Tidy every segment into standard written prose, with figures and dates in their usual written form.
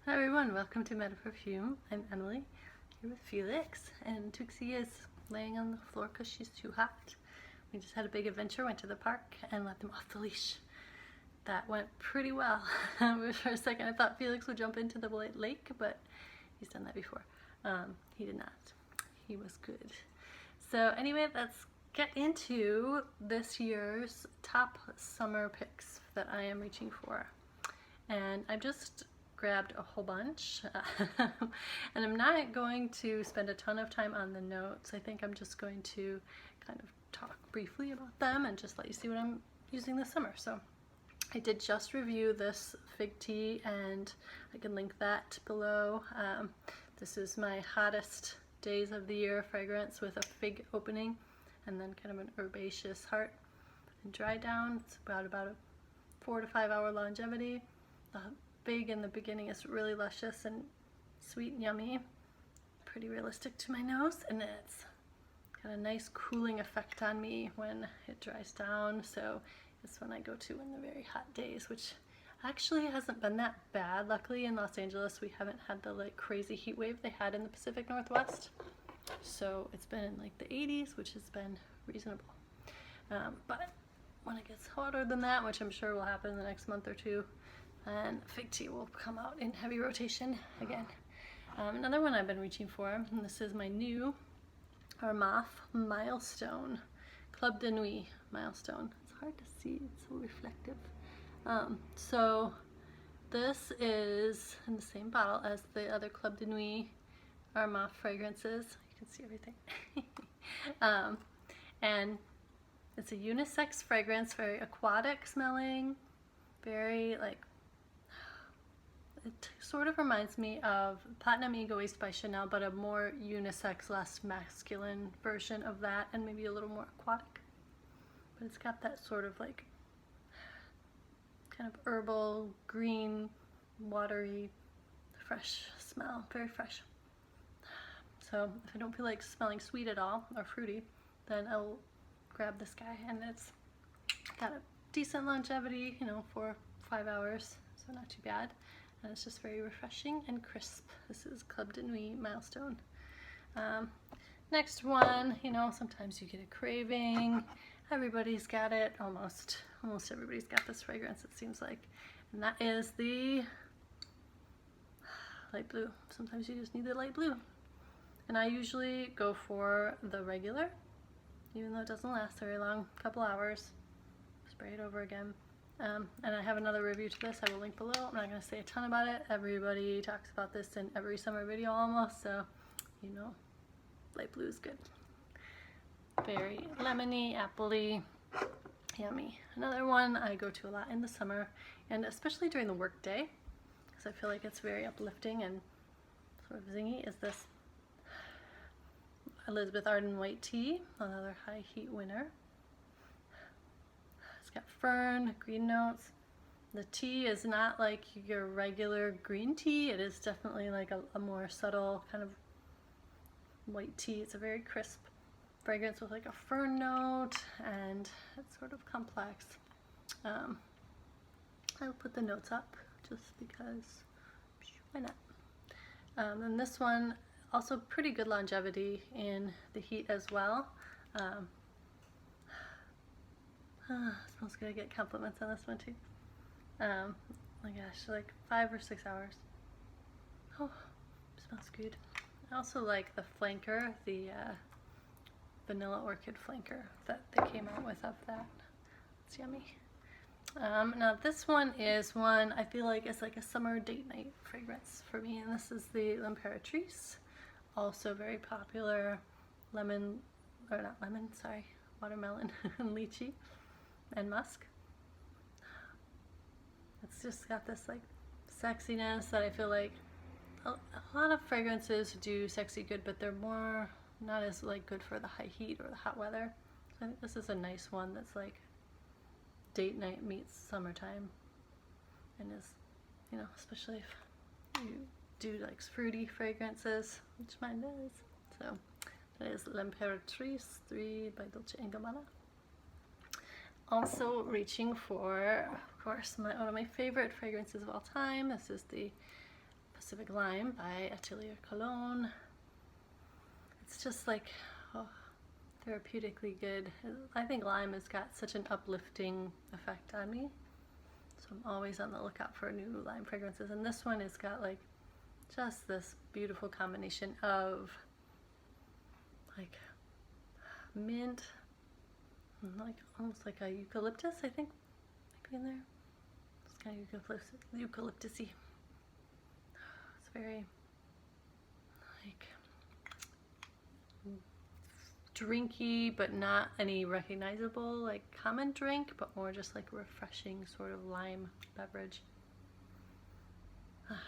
Hi everyone, welcome to Meta Perfume. I'm Emily, here with Felix, and Tuxie is laying on the floor because she's too hot. We just had a big adventure, went to the park and let them off the leash. That went pretty well. For a second I thought Felix would jump into the lake, but he's done that before. He did not. He was good. So anyway, let's get into this year's top summer picks that I am reaching for. And I've just grabbed a whole bunch and I'm not going to spend a ton of time on the notes. I think I'm just going to kind of talk briefly about them and just let you see what I'm using this summer. So I did just review this fig tea and I can link that below. This is my hottest days of the year fragrance with a fig opening and then kind of an herbaceous heart and dry down. It's about a 4 to 5 hour longevity. The fig in the beginning is really luscious and sweet and yummy, pretty realistic to my nose, and it's got a nice cooling effect on me when it dries down. So it's when I go to in the very hot days, which actually hasn't been that bad. Luckily in Los Angeles we haven't had the like crazy heat wave they had in the Pacific Northwest, so it's been in like the 80s, which has been reasonable. But when it gets hotter than that, which I'm sure will happen in the next month or two, and fig tea will come out in heavy rotation again. Another one I've been reaching for, and this is my new Armaf Milestone, Club de Nuit Milestone. It's hard to see, it's so reflective. So this is in the same bottle as the other Club de Nuit Armaf fragrances. You can see everything. And it's a unisex fragrance, very aquatic smelling, very like, it sort of reminds me of Platinum Egoist by Chanel, but a more unisex, less masculine version of that, and maybe a little more aquatic. But it's got that sort of like kind of herbal, green, watery, fresh smell, very fresh. So if I don't feel like smelling sweet at all or fruity, then I'll grab this guy, and it's got a decent longevity, you know, 4 or 5 hours, so not too bad. And it's just very refreshing and crisp. This is Club de Nuit Milestone. Next one, you know, sometimes you get a craving. Everybody's got it, almost everybody's got this fragrance, it seems like. And that is the light blue. Sometimes you just need the light blue. And I usually go for the regular, even though it doesn't last very long, a couple hours. Spray it over again. And I have another review to this I will link below. I'm not going to say a ton about it. Everybody talks about this in every summer video almost, so you know, light blue is good. Very lemony, appley, yummy. Another one I go to a lot in the summer, and especially during the work day, because I feel like it's very uplifting and sort of zingy, is this Elizabeth Arden white tea, another high heat winner. It's got fern, green notes. The tea is not like your regular green tea. It is definitely like a more subtle kind of white tea. It's a very crisp fragrance with like a fern note, and it's sort of complex. I'll put the notes up just because, why not? And this one, also pretty good longevity in the heat as well. Smells good. I get compliments on this one too. Oh my gosh, like 5 or 6 hours. Oh, smells good. I also like the flanker, the vanilla orchid flanker that they came out with of that. It's yummy. Now this one is one I feel like is like a summer date night fragrance for me, and this is the L'Imperatrice. Also very popular, lemon, or not lemon, sorry, watermelon and lychee and musk. It's just got this like sexiness that I feel like a lot of fragrances do sexy good, but they're more not as like good for the high heat or the hot weather. So I think this is a nice one that's like date night meets summertime, and is, you know, especially if you do like fruity fragrances, which mine does. So that is L'Imperatrice 3 by Dolce & Gabbana. Also reaching for, of course, one of my favorite fragrances of all time. This is the Pacific Lime by Atelier Cologne. It's just like, oh, therapeutically good. I think lime has got such an uplifting effect on me, so I'm always on the lookout for new lime fragrances. And this one has got like just this beautiful combination of like mint, like almost like a eucalyptus, I think might be in there. It's kind of eucalyptusy. It's very like drinky, but not any recognizable like common drink, but more just like a refreshing sort of lime beverage.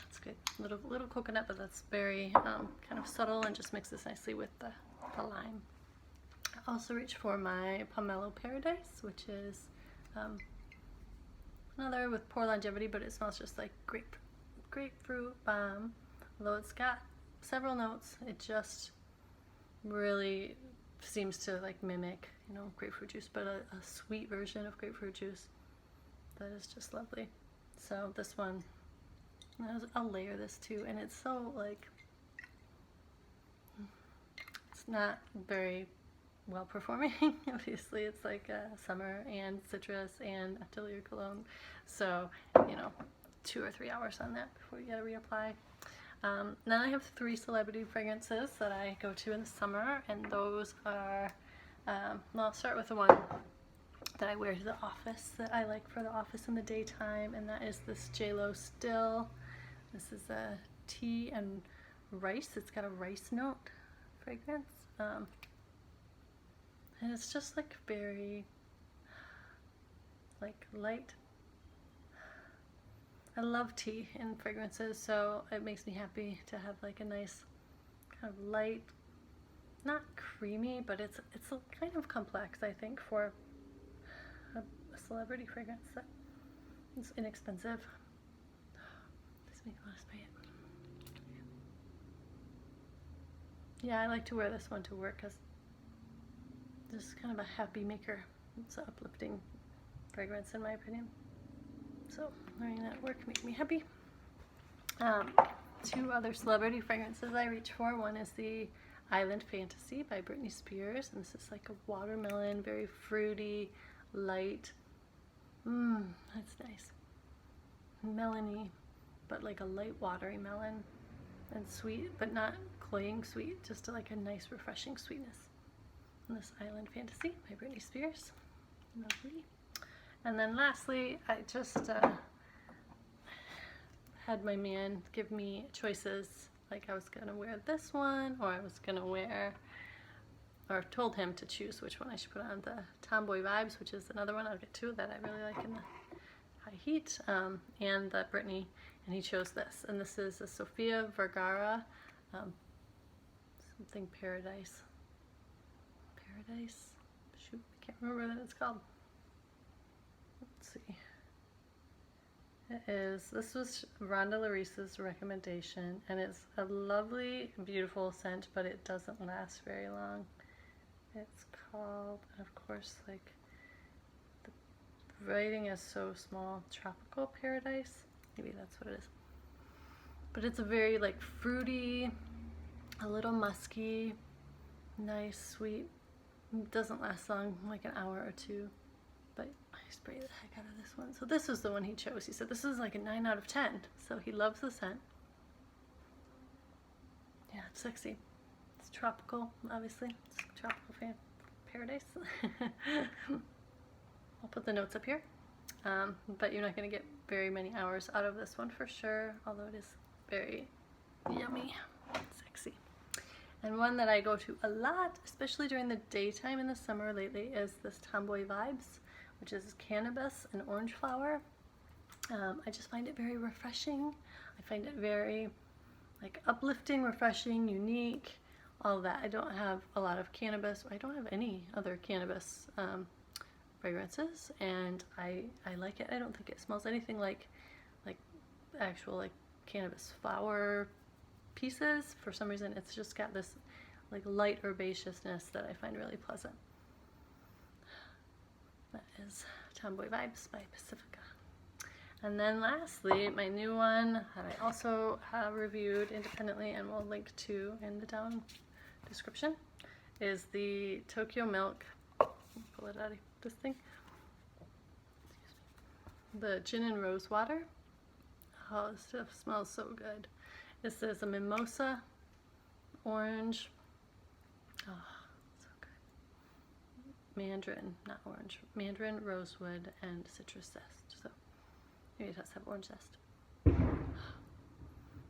It's good. Little coconut, but that's very kind of subtle and just mixes nicely with the lime. I also reached for my Pomelo Paradise, which is another with poor longevity, but it smells just like grapefruit balm. Although it's got several notes, it just really seems to like mimic, you know, grapefruit juice, but a sweet version of grapefruit juice that is just lovely. So this one, I'll layer this too, and it's so like, it's not very well performing. Obviously it's like summer and citrus and Atelier Cologne, so you know, 2 or 3 hours on that before you gotta reapply. Now I have 3 celebrity fragrances that I go to in the summer, and those are, well, I'll start with the one that I wear to the office, that I like for the office in the daytime, and that is this JLo Still. This is a tea and rice. It's got a rice note fragrance, and it's just like very like light. I love tea in fragrances, so it makes me happy to have like a nice kind of light, not creamy, but it's kind of complex, I think, for a celebrity fragrance that is inexpensive. This makes me want to spray it. Yeah, I like to wear this one to work because this is kind of a happy maker. It's an uplifting fragrance in my opinion. So wearing that at work makes me happy. 2 other celebrity fragrances I reach for. One is the Island Fantasy by Britney Spears, and this is like a watermelon, very fruity, light. That's nice. Melony, but like a light watery melon, and sweet, but not cloying sweet, just like a nice refreshing sweetness. And this Island Fantasy by Britney Spears. Lovely. And then lastly, I just had my man give me choices, like I was gonna wear this one, or I was gonna wear, or told him to choose which one I should put on, the Tomboy Vibes, which is another one I'll get to that I really like in the high heat, and the Britney, and he chose this. And this is a Sofia Vergara, something Paradise. Shoot, I can't remember what it's called. Let's see. This was Rhonda Larissa's recommendation, and it's a lovely, beautiful scent, but it doesn't last very long. It's called, of course, like, the writing is so small, Tropical Paradise? Maybe that's what it is. But it's a very, like, fruity, a little musky, nice, sweet. It doesn't last long, like an hour or 2. But I spray the heck out of this one. So this was the one he chose. He said this is like a 9 out of 10. So he loves the scent. Yeah, it's sexy. It's tropical, obviously. It's tropical paradise. I'll put the notes up here. But you're not going to get very many hours out of this one for sure. Although it is very yummy, sexy. And one that I go to a lot, especially during the daytime in the summer lately, is this Tomboy Vibes, which is cannabis and orange flower. I just find it very refreshing. I find it very like uplifting, refreshing, unique, all that. I don't have a lot of cannabis. I don't have any other cannabis fragrances, and I like it. I don't think it smells anything like actual like cannabis flower pieces. For some reason it's just got this like light herbaceousness that I find really pleasant. That is Tomboy Vibes by Pacifica. And then lastly, my new one that I also have reviewed independently and will link to in the down description is the Tokyo Milk. Pull it out of this thing. The gin and rose water. Oh, this stuff smells so good. This is a mimosa, orange. Oh, so good. Mandarin, not orange. Mandarin, rosewood, and citrus zest. So maybe it does have orange zest.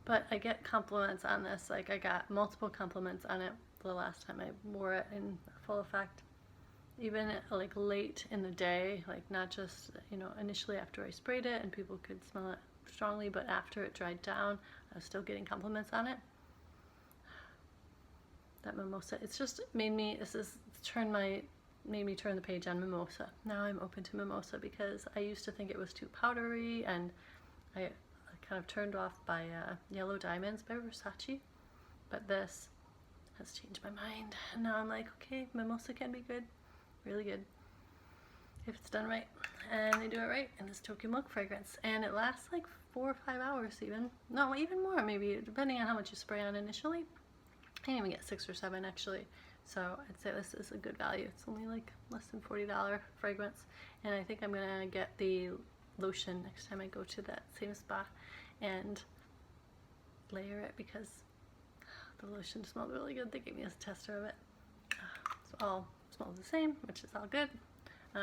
But I get compliments on this. Like I got multiple compliments on it the last time I wore it in full effect. Even like late in the day, like not just, you know, initially after I sprayed it and people could smell it strongly, but after it dried down, I was still getting compliments on it. That mimosa, it's just made me, made me turn the page on mimosa. Now I'm open to mimosa because I used to think it was too powdery, and I kind of turned off by Yellow Diamonds by Versace, but this has changed my mind, and now I'm like, okay, mimosa can be good, really good, if it's done right, and they do it right in this Tokyo Milk fragrance, and it lasts like 4 or 5 hours even, no, even more maybe, depending on how much you spray on initially. I didn't even get 6 or 7 actually, so I'd say this is a good value. It's only like less than $40 fragrance, and I think I'm gonna get the lotion next time I go to that same spa and layer it because the lotion smelled really good. They gave me a tester of it. So all smells the same, which is all good.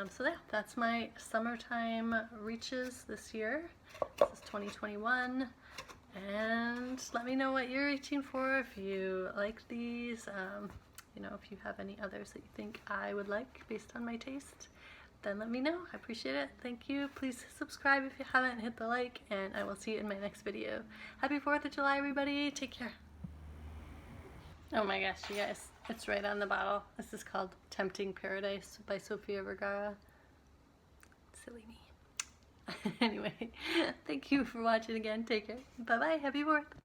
So yeah, that's my summertime reaches this year. This is 2021. And let me know what you're reaching for, if you like these, you know, if you have any others that you think I would like based on my taste, then let me know. I appreciate it. Thank you. Please subscribe if you haven't, hit the like, and I will see you in my next video. Happy 4th of July, everybody. Take care. Oh my gosh, you guys, it's right on the bottle. This is called Tempting Paradise by Sofia Vergara. Silly me. Anyway, thank you for watching again. Take care. Bye bye. Happy 4th.